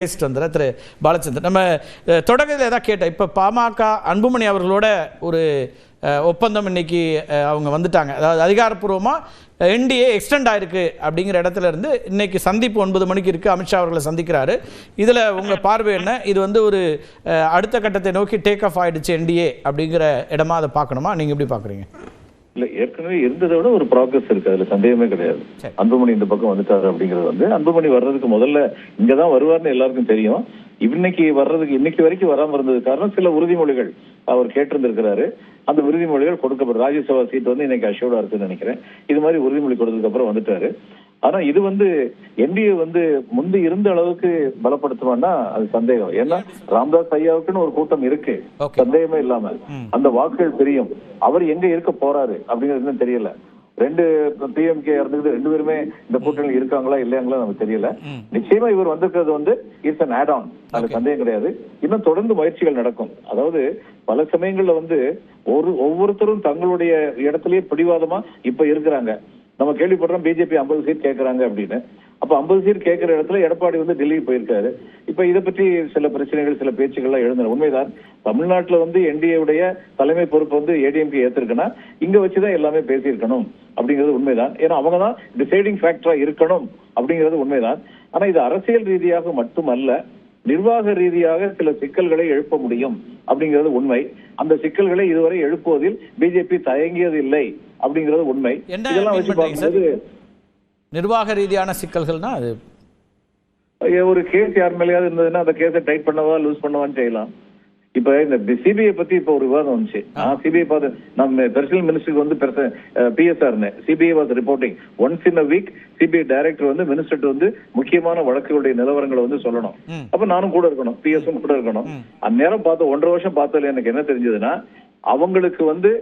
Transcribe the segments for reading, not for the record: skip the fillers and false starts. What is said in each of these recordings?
திரு பாலச்சந்திரன், நம்ம தொடக்கத்தில் ஏதாவது கேட்டேன். இப்போ பாமக அன்புமணி அவர்களோட ஒரு ஒப்பந்தம் இன்னைக்கு அவங்க வந்துட்டாங்க. அதாவது அதிகாரப்பூர்வமாக என்டிஏ எக்ஸ்டெண்ட் ஆயிருக்கு அப்படிங்கிற இடத்துல இருந்து இன்னைக்கு சந்திப்பு 9 மணிக்கு இருக்குது. அமித்ஷா அவர்களை சந்திக்கிறாரு. இதில் உங்கள் பார்வை என்ன? இது ஒரு அடுத்த கட்டத்தை நோக்கி டேக் ஆஃப் ஆயிடுச்சு என்டிஏ அப்படிங்கிற இடமா அதை பார்க்கணுமா? நீங்கள் எப்படி பார்க்குறீங்க? இல்ல, ஏற்கனவே இருந்ததை விட ஒரு ப்ராக்ரஸ் இருக்கு, அதுல சந்தேகமே கிடையாது. அன்புமணி இந்த பக்கம் வந்துட்டாரு அப்படிங்கிறது அன்புமணி வர்றதுக்கு முதல்ல இங்கதான் வருவார்னு எல்லாருக்கும் தெரியும். இன்னைக்கு வரைக்கும் வராம இருந்தது காரணம் சில உறுதிமொழிகள் அவர் கேட்டிருந்திருக்கிறாரு. அந்த உறுதிமொழிகள் கொடுக்கப்படும். ராஜ்யசபா சீட் இன்னைக்கு அஷ்யூர்டா இருக்குன்னு நினைக்கிறேன். இது மாதிரி உறுதிமொழி கொடுத்ததுக்கு அப்புறம் வந்துட்டாரு. ஆனா இது என்டிஏ முந்தி இருந்த அளவுக்கு பலப்படுத்துவான்னா அது சந்தேகம். ஏன்னா ராம்தாஸ் ஐயாவுக்குன்னு ஒரு கூட்டம் இருக்கு, சந்தேகமே இல்லாம. அந்த வாக்குகள் தெரியும். அவர் எங்க இருக்க போறாரு அப்படிங்கிறது தெரியல. 2 பிஎம்கே இருந்தது, 2 பேருமே இந்த கூட்டணியில் இருக்காங்களா இல்லையாங்களா நமக்கு தெரியல. நிச்சயமா இவர் வந்திருக்கிறது இட்ஸ் அன் ஆட் ஆன், அது சந்தேகம் கிடையாது. இன்னும் தொடர்ந்து முயற்சிகள் நடக்கும். அதாவது பல சமயங்கள்ல ஒவ்வொருத்தரும் தங்களுடைய இடத்திலேயே பிடிவாதமா இப்ப இருக்கிறாங்க. நம்ம கேள்விப்படுறோம் பிஜேபி 50 சீட் கேட்கறாங்க அப்படின்னு. அப்ப 50 சீட் கேட்கிற இடத்துல எடப்பாடி டெல்லி போயிருக்காரு. இப்ப இதை பற்றி சில பிரச்சனைகள், சில பேச்சுக்கள்லாம் எழுந்தன. உண்மைதான், தமிழ்நாட்டுல என்டிஏவுடைய தலைமை பொறுப்பு ஏடிஎம்கே ஏத்திருக்குன்னா இங்க வச்சுதான் எல்லாமே பேசியிருக்கணும் அப்படிங்கிறது உண்மைதான். ஏன்னா அவங்கதான் டிசைடிங் ஃபேக்டரா இருக்கணும் அப்படிங்கிறது உண்மைதான். ஆனா இது அரசியல் ரீதியாக மட்டுமல்ல, நிர்வாக ரீதியாக சில சிக்கல்களை எழுப்ப முடியும் அப்படிங்கிறது உண்மை. அந்த சிக்கல்களை இதுவரை எழுப்புவதில் பிஜேபி தயங்கியது இல்லை அப்படிங்கிறது உண்மை. இதெல்லாம் வச்சு பார்க்கும்போது நிர்வாக ரீதியான சிக்கல்கள்னா அது ஒரு கேஸ் யார் மேலேயாவது இருந்ததுன்னா அந்த கேஸை டைட் பண்ணவா லூஸ் பண்ணவான்னு செய்யலாம். இப்ப இந்த சிபிஐ பத்தி இப்ப ஒரு விவாதம் வந்துச்சு. சிபிஐ பார்த்து நம்ம பெர்சனல் மினிஸ்டருக்கு PSR CBI was reporting once in a week. CBI director மினிஸ்டர் முக்கியமான வழக்குகளுடைய நிலவரங்களை சொல்லணும். அப்ப நானும் கூட இருக்கணும், பிஎஸும் கூட இருக்கணும். அந்நேரம் பார்த்து 1.5 வருஷம் பார்த்ததுல எனக்கு என்ன தெரிஞ்சதுன்னா, அவங்களுக்கு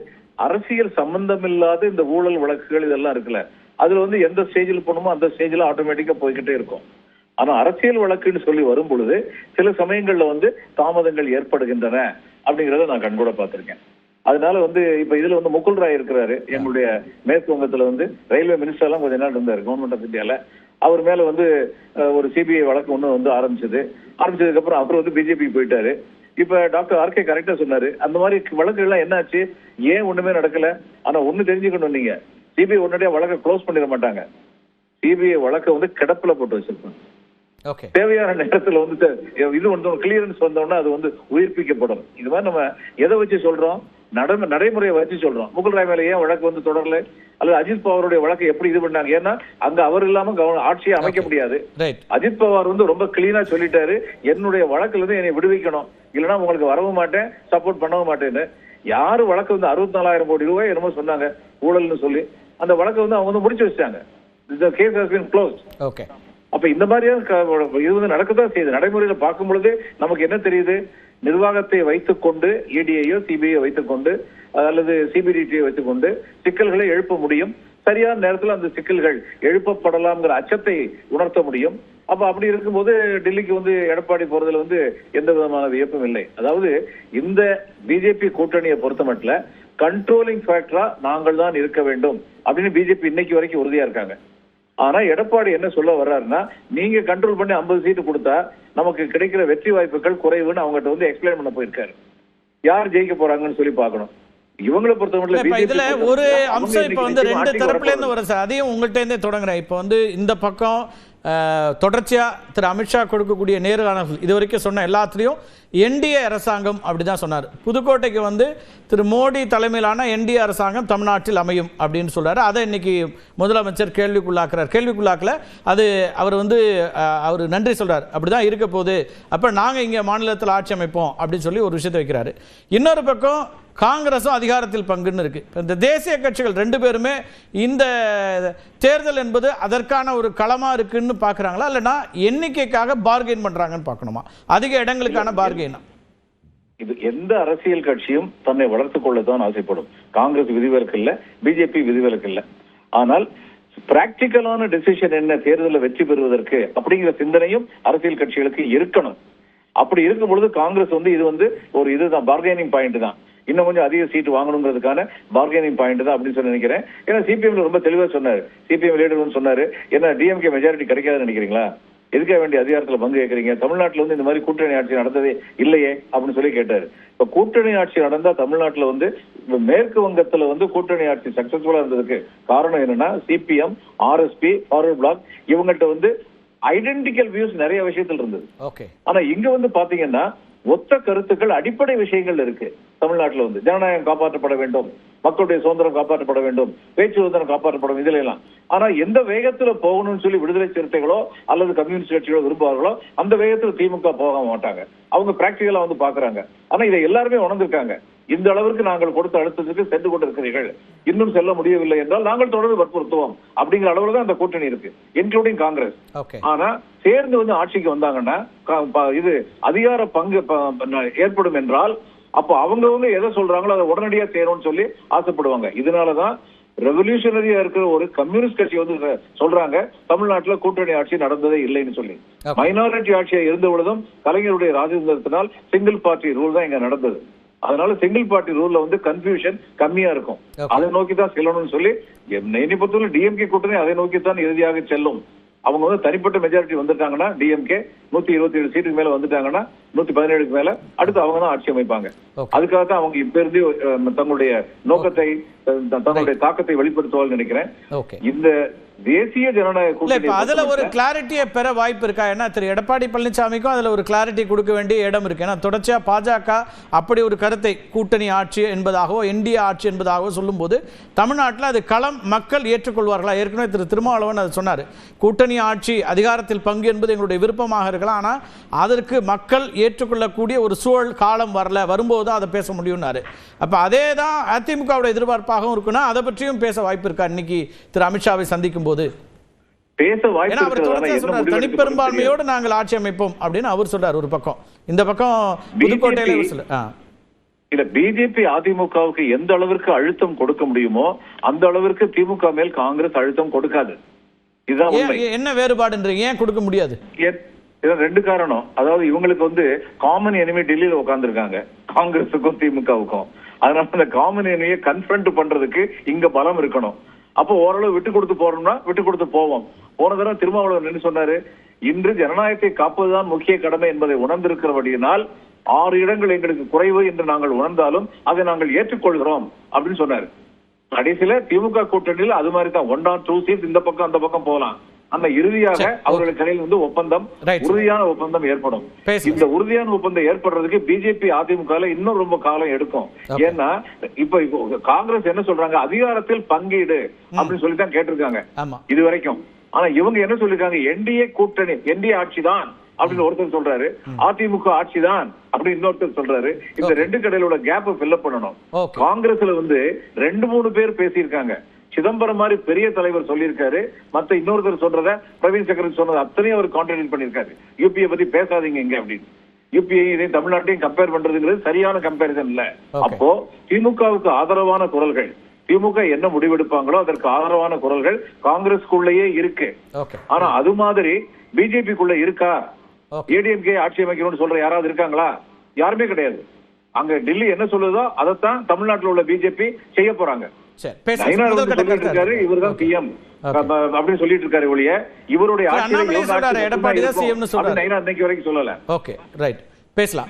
அரசியல் சம்பந்தம் இல்லாத இந்த ஊழல் வழக்குகள் இதெல்லாம் இருக்குல்ல, அதுல எந்த ஸ்டேஜில் போகணுமோ அந்த ஸ்டேஜ்ல ஆட்டோமேட்டிக்கா போய்கிட்டே இருக்கும். ஆனா அரசியல் வழக்குன்னு சொல்லி வரும் பொழுது சில சமயங்கள்ல தாமதங்கள் ஏற்படுகின்றன அப்படிங்கறத நான் கண்கூட பார்த்திருக்கேன். அதனால இப்ப இதுல முகுல் ராய் இருக்கிறாரு, எங்களுடைய மேற்கு வங்கத்துல ரயில்வே மினிஸ்டர் எல்லாம் கொஞ்ச நாள் இருந்தாரு கவர்மெண்ட் ஆஃப் இந்தியால. அவர் மேல ஒரு சிபிஐ வழக்கு ஆரம்பிச்சதுக்கு அப்புறம் அவர் பிஜேபி போயிட்டாரு. இப்ப டாக்டர் ஆர்கே கரெக்டா சொன்னாரு, அந்த மாதிரி வழக்குகள் எல்லாம் என்னாச்சு, ஏன் ஒண்ணுமே நடக்கல? ஆனா ஒண்ணு தெரிஞ்சுக்கணும், நீங்க சிபிஐ உடனடியா வழக்கை க்ளோஸ் பண்ணிட மாட்டாங்க. சிபிஐ வழக்கை கிடப்புல போட்டு வச்சிருப்பாங்க. தேவையான நேரத்துல இது கிளியரன்ஸ் வந்தோம்னா அது உயிர்ப்பிக்கப்படும். இது மாதிரி நம்ம எதை வச்சு சொல்றோம்? நடைமுறையை வச்சு சொல்றோம். முகுல் ராய் மேல ஏன் வழக்கு தொடரல, அல்லது அஜித் பவாருடைய வழக்கு எப்படி இது பண்ணாங்க? ஏன்னா அங்க அவர் இல்லாம ஆட்சியை அமைக்க முடியாது. அஜித் பவார் ரொம்ப கிளீனா சொல்லிட்டாரு, என்னுடைய வழக்குல இருந்து என்னை விடுவிக்கணும், இல்லைன்னா உங்களுக்கு வரவும் மாட்டேன், சப்போர்ட் பண்ணவும் மாட்டேன்னு. யாரு வழக்கு 64,000 கோடி ரூபாய் என்னமோ சொன்னாங்க ஊழல்னு சொல்லி, அந்த வழக்கை அவங்க முடிச்சு வச்சிட்டாங்க. The case has been closed. Okay. அப்ப இந்த மாதிரியான இது நடக்கத்தான் செய்யுது. நடைமுறையில பார்க்கும் பொழுது நமக்கு என்ன தெரியுது? நிர்வாகத்தை வைத்துக் கொண்டு ஏடிஐயோ சிபிஐ வைத்துக் கொண்டு அல்லது சிபிடிடியை வைத்துக் கொண்டு சிக்கல்களை எழுப்ப முடியும். சரியான நேரத்தில் அந்த சிக்கல்கள் எழுப்பப்படலாம்ங்கிற அச்சத்தை உணர்த்த முடியும். அப்ப அப்படி இருக்கும்போது டெல்லிக்கு எடப்பாடி போறதுல எந்த விதமான வியப்பும் இல்லை. அதாவது இந்த பிஜேபி கூட்டணியை பொறுத்த மட்டும் கண்ட்ரோலிங் ஃபேக்டரா நாங்கள் தான் இருக்க வேண்டும் அப்படின்னு பிஜேபி இன்னைக்கு வரைக்கும் உறுதியா இருக்காங்க. ஆனா எடப்பாடி என்ன சொல்ல வர்றாருன்னா, நீங்க கண்ட்ரோல் பண்ணி 50 சீட்டு கொடுத்தா நமக்கு கிடைக்கிற வெற்றி வாய்ப்புகள் குறைவுன்னு அவங்ககிட்ட எக்ஸ்பிளைன் பண்ண போயிருக்காரு. யார் ஜெயிக்க போறாங்கன்னு சொல்லி பார்க்கணும். இவங்களை பொறுத்தவரை இதுல ஒரு அம்சம் இப்ப 2 தரப்புல இருந்து வரும் சார். அதையும் உங்கள்கிட்ட இருந்தே தொடங்குறேன். இப்ப இந்த பக்கம் தொடர்ச்சியா திரு அமித்ஷா கொடுக்கக்கூடிய நேர்காணல்கள் இது வரைக்கும் சொன்ன எல்லாத்திலையும் என்டிஏ அரசாங்கம் அப்படிதான் சொன்னார். புதுக்கோட்டைக்கு திரு மோடி தலைமையிலான என்டிஏ அரசாங்கம் தமிழ்நாட்டில் அமையும் அப்படின்னு சொல்றாரு. அதை இன்னைக்கு முதலமைச்சர் கேள்விக்குள்ளாக்கல. அது அவர் நன்றி சொல்றாரு, அப்படிதான் இருக்க போகுது, அப்ப நாங்க இங்க மாநிலத்தில் ஆட்சி அமைப்போம் அப்படின்னு சொல்லி ஒரு விஷயத்தை வைக்கிறாரு. இன்னொரு பக்கம் காங்கிரஸும் அதிகாரத்தில் பங்குன்னு இருக்கு. இந்த தேசிய கட்சிகள் 2 பேருமே இந்த தேர்தல் என்பது அதற்கான ஒரு களமா இருக்குன்னு பாக்குறாங்களா, இல்லைன்னா எண்ணிக்கைக்காக பார்கெயின் பண்றாங்கன்னு பார்க்கணுமா? அதிக இடங்களுக்கான பார்கெயினா? இது எந்த அரசியல் கட்சியும் தன்னை வளர்த்துக் கொள்ளத்தான் ஆசைப்படும். காங்கிரஸ் விதிவிலக்கு இல்ல, பிஜேபி விதிவிலக்கு இல்ல. ஆனால் பிராக்டிக்கலான டெசிஷன் என்ன, தேர்தலில் வெற்றி பெறுவதற்கு அப்படிங்கிற சிந்தனையும் அரசியல் கட்சிகளுக்கு இருக்கணும். அப்படி இருக்கும் பொழுது காங்கிரஸ் இது ஒரு இதுதான் பார்கெனிங் பாயிண்ட் தான். இன்னும் கொஞ்சம் அதிக சீட் வாங்கணுங்கிறதுக்கான பார்கெனிங் பாயிண்ட் தான் அப்படின்னு சொல்லி நினைக்கிறேன். ஏன்னா சிபிஎம்ல ரொம்ப தெளிவா சொன்னாரு, சிபிஎம் லீடர் சொன்னாரு, என்ன டிஎம்கே மெஜாரிட்டி கிடைக்காதுன்னு நினைக்கிறீங்களா? எதுக்காக வேண்டிய அதிகாரத்துல பங்கு கேட்கறீங்க? தமிழ்நாட்டுல வந்து இந்த மாதிரி கூட்டணி ஆட்சி நடந்ததே இல்லையே அப்படின்னு சொல்லி கேட்டாரு. இப்ப கூட்டணி ஆட்சி நடந்தா தமிழ்நாட்டுல வந்து மேற்கு வங்கத்துல வந்து கூட்டணி ஆட்சி சக்சஸ்ஃபுல்லா இருந்ததுக்கு காரணம் என்னன்னா சிபிஎம், ஆர்எஸ்பி, ஃபார்வர்ட் பிளாக் இவங்கள்ட்ட வந்து ஐடென்டிக்கல் வியூஸ் நிறைய விஷயத்துல இருந்தது. ஆனா இங்க வந்து பாத்தீங்கன்னா ஒத்த கருத்துக்கள் அடிப்படை விஷயங்கள் இருக்கு. தமிழ்நாட்டுல வந்து ஜனநாயகம் காப்பாற்றப்பட வேண்டும், மக்களுடைய சுதந்திரம் காப்பாற்றப்பட வேண்டும், பேச்சு சுதந்திரம் காப்பாற்றப்படும், இதுல எல்லாம். ஆனா எந்த வேகத்துல போகணும்னு சொல்லி விடுதலை சிறுத்தைகளோ அல்லது கம்யூனிஸ்ட் கட்சிகளோ விரும்புவார்களோ அந்த வேகத்துல திமுக போக மாட்டாங்க. அவங்க பிராக்டிகலா வந்து பாக்குறாங்க. ஆனா இதை எல்லாருமே உணர்ந்திருக்காங்க. இந்த அளவிற்கு நாங்கள் கொடுத்த அழுத்தத்துக்கு சென்று கொண்டிருக்கிறீர்கள், இன்னும் செல்ல முடியவில்லை என்றால் நாங்கள் தொடர்ந்து வற்புறுத்துவோம் அப்படிங்கிற அளவுல தான் அந்த கூட்டணி இருக்கு, இன்க்ளூடிங் காங்கிரஸ். ஆனா சேர்ந்து வந்து ஆட்சிக்கு வந்தாங்கன்னா இது அதிகார பங்கு ஏற்படும் என்றால் அப்ப அவங்கவுங்க எதை சொல்றாங்களோ அதை உடனடியா செய்யணும்னு சொல்லி ஆசைப்படுவாங்க. இதனாலதான் ரெவல்யூஷனரியா இருக்கிற ஒரு கம்யூனிஸ்ட் கட்சி வந்து சொல்றாங்க தமிழ்நாட்டுல கூட்டணி ஆட்சி நடந்ததே இல்லைன்னு சொல்லி. மைனாரிட்டி ஆட்சியா இருந்த பொழுதும் கலைஞருடைய ராஜேந்திரத்தினால் சிங்கிள் பார்ட்டி ரூல் தான் இங்க நடந்தது. அதனால சிங்கிள் பார்ட்டி ரூல்ல வந்து கன்ஃபியூஷன் கம்மியா இருக்கும். அதை நோக்கி தான் செல்லணும்னு சொல்லி என்னை பொறுத்தவரை டிஎம்கே கூட்டணி அதை நோக்கி தான் இறுதியாக செல்லும். அவங்க வந்து தனிப்பட்ட மெஜாரிட்டி வந்துட்டாங்கன்னா டிஎம்கே 127 சீட்டுக்கு மேல வந்துட்டாங்கன்னா 117க்கு மேல அடுத்து அவங்க தான் ஆட்சி அமைப்பாங்க. அதுக்காக தான் அவங்க இப்ப இருந்து தங்களுடைய நோக்கத்தை தங்களுடைய தாக்கத்தை வெளிப்படுத்துவார்கள் நினைக்கிறேன். இந்த தேசிய ஜனநாயக கூட்டணி அதுல ஒரு கிளாரிட்டியை பெற வாய்ப்பு இருக்கா? ஏன்னா திரு எடப்பாடி பழனிசாமிக்கும் அதுல ஒரு கிளாரிட்டி கொடுக்க வேண்டிய இடம் இருக்கு. ஏன்னா தொடர்ச்சியா பாஜக அப்படி ஒரு கருத்தை கூட்டணி ஆட்சி என்பதாகவோ என்டிஏ ஆட்சி என்பதாகவோ சொல்லும் போது தமிழ்நாட்டில் அது களம் மக்கள் ஏற்றுக்கொள்வார்களா? ஏற்கனவே திரு திருமாவளவன் அதை சொன்னார். கூட்டணி ஆட்சி அதிகாரத்தில் பங்கு என்பது எங்களுடைய விருப்பமாக இருக்கலாம், ஆனா அதற்கு மக்கள் ஏற்றுக்கொள்ளக்கூடிய ஒரு சூழல் காலம் வரல, வரும்போது அதை பேச முடியும்னாரு. அப்ப அதே தான் அதிமுகவுடைய எதிர்பார்ப்பாகவும் இருக்குன்னா அதை பற்றியும் பேச வாய்ப்பு இருக்கா இன்னைக்கு திரு அமித்ஷாவை சந்திக்கும் போது? பேச வாய்ப்பு தனிப்பெரும்பான்மையோடு நாங்கள் ஆட்சி அமைப்போம் அப்படின்னு அவர் சொல்றாரு ஒரு பக்கம். இந்த பக்கம் புதுக்கோட்டையில இல்ல பிஜேபி அதிமுகவுக்கு எந்த அளவிற்கு அழுத்தம் கொடுக்க முடியுமோ அந்த அளவிற்கு திமுக மேல் காங்கிரஸ் அழுத்தம் கொடுக்காது. இதுதான் என்ன வேறுபாடு? ஏன் கொடுக்க முடியாது? ரெண்டு காரணம். அதாவது இவங்களுக்கு வந்து காமன் எனிமி டெல்லியில உட்கார்ந்துருக்காங்க, காங்கிரஸுக்கும் திமுகவுக்கும். அதனால அந்த காமன் எனிமியை கன்ஃபரண்ட் பண்றதுக்கு இங்க பலம் இருக்கணும். அப்போ ஓரளவு விட்டு கொடுத்து போறோம்னா விட்டு கொடுத்து போவோம். போன தடவை திருமாவளவன் என்ன சொன்னாரு? இன்று ஜனநாயகத்தை காப்பதுதான் முக்கிய கடமை என்பதை உணர்ந்திருக்கிறபடியினால் 6 இடங்கள் எங்களுக்கு குறைவு என்று நாங்கள் உணர்ந்தாலும் அதை நாங்கள் ஏற்றுக்கொள்கிறோம் அப்படின்னு சொன்னாரு. கடைசியில திமுக கூட்டணியில் அது மாதிரி தான் 1 or 2 சீட் இந்த பக்கம் அந்த பக்கம் போகலாம். அந்த இறுதியாக அவர்களுக்கு இடையில் வந்து ஒப்பந்தம், உறுதியான ஒப்பந்தம் ஏற்படும். இந்த உறுதியான ஒப்பந்தம் ஏற்படுறதுக்கு பிஜேபி அதிமுக இன்னும் ரொம்ப காலம் எடுக்கும். ஏன்னா இப்ப காங்கிரஸ் என்ன சொல்றாங்க? அதிகாரத்தில் பங்கீடு அப்படின்னு சொல்லிதான் கேட்டிருக்காங்க இது வரைக்கும். ஆனா இவங்க என்ன சொல்லிருக்காங்க? என்டிஏ கூட்டணி, என்டிஏ ஆட்சி தான் அப்படின்னு ஒருத்தர் சொல்றாரு, அதிமுக ஆட்சி தான் அப்படின்னு இன்னொருத்தர் சொல்றாரு. இந்த ரெண்டு கடையிலோட கேப்பை ஃபில்அப் பண்ணணும். காங்கிரஸ்ல வந்து 2-3 பேர் பேசியிருக்காங்க. சிதம்பரம் மாதிரி பெரிய தலைவர் சொல்லியிருக்காரு. மத்த இன்னொருத்தர் சொல்றத பிரவீன் சக்கரவர்த்தி சொன்னது அத்தனையும் அவர் கான்ட்ராடிக்ட் பண்ணிருக்காரு. யூபிஐ பத்தி பேசாதீங்க இங்க அப்படின்னு. யூபிஐ இதையும் தமிழ்நாட்டையும் கம்பேர் பண்றதுங்கிறது சரியான கம்பேரிசன் இல்ல. அப்போ திமுகவுக்கு ஆதரவான குரல்கள், திமுக என்ன முடிவெடுப்பாங்களோ அதற்கு ஆதரவான குரல்கள் காங்கிரஸ்க்குள்ளேயே இருக்கு. ஆனா அது மாதிரி பிஜேபிக்குள்ள இருக்கா? ஏடிஎம்கே ஆட்சி அமைக்கணும்னு சொல்ற யாராவது இருக்காங்களா? யாருமே கிடையாது. அங்க டெல்லி என்ன சொல்லுதோ அதைத்தான் தமிழ்நாட்டில் உள்ள பிஜேபி செய்ய போறாங்க. இவர்தான் சிஎம் அப்படின்னு சொல்லிட்டு இருக்காரு ஒழிய இவருடைய ஆட்சி இன்னைக்கு வரைக்கும் சொல்லல.